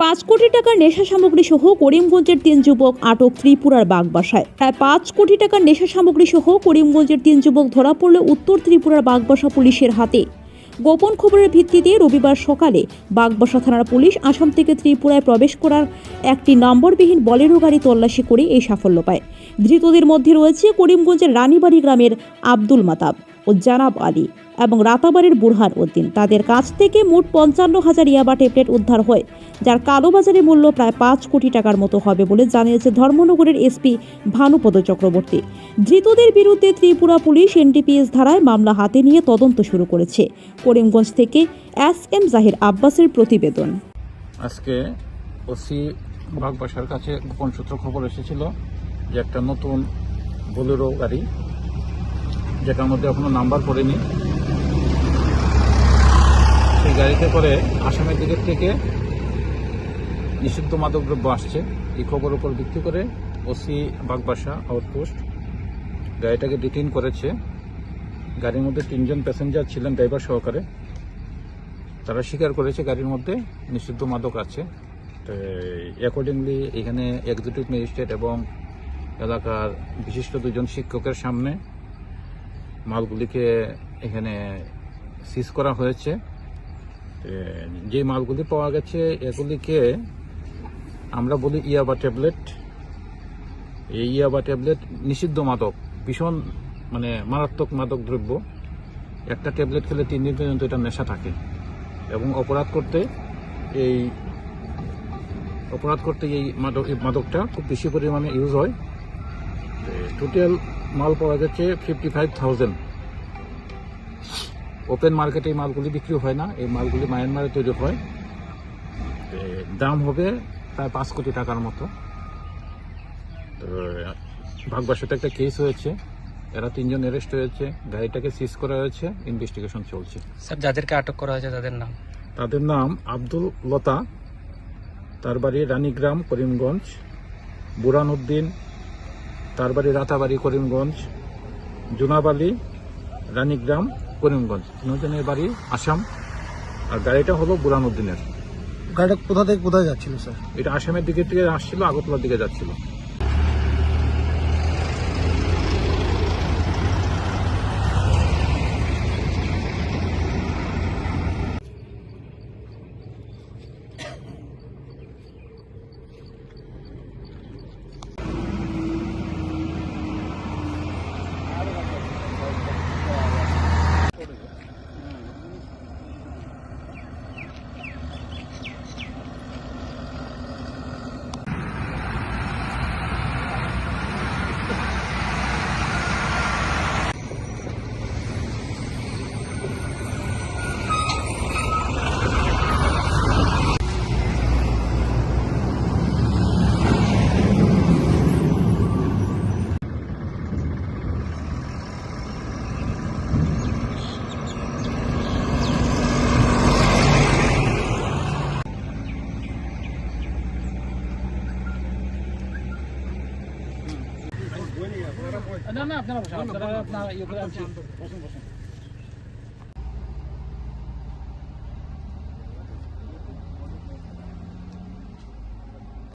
5 কোটি টাকার নেশা সামগ্রী সহ করিমগঞ্জের 3 যুবক আটক ত্রিপুরার বাগবাসায়। প্রায় 5 কোটি টাকার নেশা সামগ্রী সহ করিমগঞ্জের 3 যুবক ধরা পড়লে উত্তর ত্রিপুরার বাগবাসা পুলিশের হাতে। গোপন খবরের ভিত্তিতে রবিবার সকালে বাগবাসা থানার পুলিশ আসাম থেকে ত্রিপুরায় প্রবেশ করার একটি নম্বরবিহীন বলেরো গাড়ি তল্লাশি করে এই সাফল্য পায়। ধৃতদের মধ্যে রয়েছে করিমগঞ্জের রানীবাড়ি গ্রামের আব্দুল মাতাব ও জানাব আলী এবং রাতাবাড়ির বুরহান উদ্দিন। তাদের কাছ থেকে মোট 55,000 ইয়াবা ট্যাবলেট উদ্ধার হয়, যার কালোবাজারে মূল্য প্রায় 5 কোটি টাকার মতো হবে বলে জানিয়েছে ধর্মনগরের এসপি ভানুপদ চক্রবর্তী। ধৃতদের বিরুদ্ধে ত্রিপুরা পুলিশ এনডিপিএস ধারায় মামলা হাতে নিয়ে তদন্ত শুরু করেছে। করিমগঞ্জ থেকে এস.এম. জাহির আব্বাসের প্রতিবেদন। আজকে ওসি বাগবাসার কাছে গোপন সূত্র খবর এসেছিল যে একটা নতুন বোলেরো গাড়ি, যেটার মধ্যে এখনো নাম্বার পড়েনি, সেই গাড়িতে করে আসামের দিকের থেকে নিষিদ্ধ মাদকদ্রব্য আসছে। এই খবরের উপর ভিত্তি করে ওসি বাগবাসা আউটপোস্ট গাড়িটাকে ডিটেইন করেছে। গাড়ির মধ্যে 3 জন প্যাসেঞ্জার ছিলেন, ড্রাইভার সহকারে। তারা স্বীকার করেছে গাড়ির মধ্যে নিষিদ্ধ মাদক আছে। অ্যাকর্ডিংলি এখানে এক্সিকিউটিভ ম্যাজিস্ট্রেট এবং এলাকার বিশিষ্ট 2 জন শিক্ষকের সামনে মালগুলিকে এখানে সিজ করা হয়েছে। যে মালগুলি পাওয়া গেছে এগুলিকে আমরা বলি ইয়াবা ট্যাবলেট। এই ইয়াবা ট্যাবলেট নিষিদ্ধ মাদক, ভীষণ মারাত্মক মাদক দ্রব্য। একটা ট্যাবলেট খেলে 3 দিন পর্যন্ত এটা নেশা থাকে এবং অপরাধ করতে এই মাদকটা খুব বেশি পরিমাণে ইউজ হয়। টোটাল মাল পাওয়া গেছে 55,000। ওপেন মার্কেটে এই মালগুলি বিক্রি হয় না, এই মালগুলি মায়ানমারে তৈরি হয়। দাম হবে প্রায় 5 কোটি টাকার মতো। তো বাগবাসাতে একটা কেস হয়েছে, এরা 3 জন অ্যারেস্ট হয়েছে, গাড়িটাকে সিজ করা হয়েছে, ইনভেস্টিগেশন চলছে। স্যার, যাদেরকে আটক করা হয়েছে তাদের নাম আব্দুল লতা, তার বাড়ি রানীগ্রাম করিমগঞ্জ; বুরহান উদ্দিন, তার বাড়ি রাতাবাড়ি করিমগঞ্জ; জুনাব আলী, রানীগ্রাম করিমগঞ্জ। 3 জনের বাড়ি আসাম। আর গাড়িটা হলো বুরহান উদ্দিনের। গাড়িটা কোথা থেকে কোথায় যাচ্ছিল স্যার? এটা আসামের দিকে থেকে আসছিল, আগরতলার দিকে যাচ্ছিল। না, আপনারা বসেন, আপনারা ইয়ে করে বসুন।